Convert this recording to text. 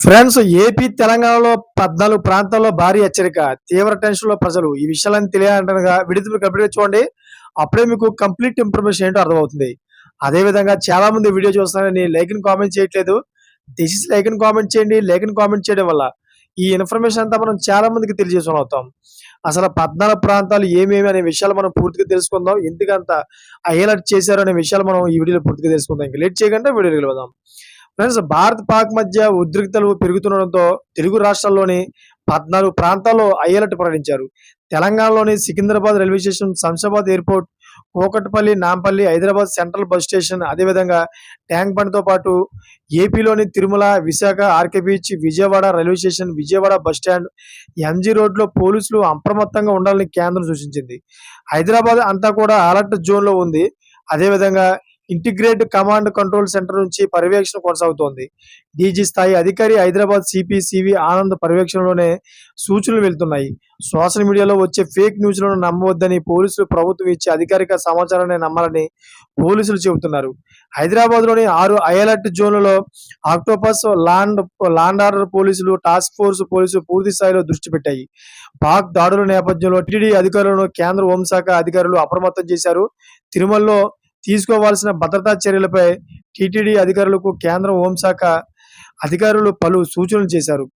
Friends, AP, తెలంగాణలో 14 ప్రాంతాల్లో భారీ హెచ్చరిక. తీవ్ర టెన్షన్‌లో ప్రజలు. ఈ విషయాలన్నీ తెలియాలంటనగా వీడియో కంప్లీట్‌గా చూడండి. అప్పుడే మీకు కంప్లీట్ ఇన్ఫర్మేషన్ ఏంటో అర్థమవుతుంది. అదే విధంగా చాలామంది వీడియో చూస్తున్నారని లైక్ అండ్ కామెంట్ చేయట్లేదు. దయచేసి లైక్ అండ్ కామెంట్ చేయండి. లైక్ అండ్ కామెంట్ చేయడం వల్ల ఈ ఇన్ఫర్మేషన్ అంతా మనం చాలా మందికి తెలియజేసేవాళ్ళవుతాం. అసలు 14 ప్రాంతాలు ఏమేమి అనే విషయాలు మనం పూర్తిగా తెలుసుకుందాం. ఎందుకంత హైలైట్ చేశారు అనే విషయాలు మనం ఈ వీడియోలో పూర్తిగా తెలుసుకుందాం. ఇంక లేట్ చేయకుండా వీడియోలోకి వెళ్దాం. ఫ్రెండ్స్, భారత్ పాక్ మధ్య ఉద్రిక్తలు పెరుగుతుండడంతో తెలుగు రాష్ట్రాల్లోని 14 ప్రాంతాల్లో హై అలర్ట్ ప్రకటించారు. తెలంగాణలోని Secunderabad railway station, Shamshabad airport, Kukatpally, Nampally, Hyderabad central bus station, అదేవిధంగా ట్యాంక్ బండ్తో పాటు ఏపీలోని Tirumala, Visakha, RK beach, Vijayawada railway station, Vijayawada bus stand, MG రోడ్లో పోలీసులు అప్రమత్తంగా ఉండాలని కేంద్రం సూచించింది. హైదరాబాద్ అంతా కూడా అలర్ట్ జోన్లో ఉంది. అదేవిధంగా ఇంటిగ్రేటెడ్ కమాండ్ కంట్రోల్ సెంటర్ నుంచి పర్యవేక్షణ కొనసాగుతోంది. డీజీ స్థాయి అధికారి హైదరాబాద్ సిపి సివి ఆనంద్ పర్యవేక్షణలోనే సూచనలు వెళ్తున్నాయి. సోషల్ మీడియాలో వచ్చే ఫేక్ న్యూస్లను నమ్మవద్దని పోలీసులు ప్రభుత్వం ఇచ్చే అధికారిక సమాచారాన్ని నమ్మాలని పోలీసులు చెబుతున్నారు. హైదరాబాద్లోని 6 హై అలర్ట్ జోన్లలో ఆక్టోపస్, లాండ్ ఆర్డర్ పోలీసులు, టాస్క్ ఫోర్స్ పోలీసులు పూర్తి స్థాయిలో దృష్టి పెట్టాయి. పాక్ దాడుల నేపథ్యంలో టీటీడీ అధికారులను కేంద్ర హోంశాఖ అధికారులు అప్రమత్తం చేశారు. తిరుమలలో తీసుకోవాల్సిన భద్రతా చర్యలపై టీటీడీ అధికారులకు కేంద్ర హోంశాఖ అధికారులు పలు సూచనలు చేశారు.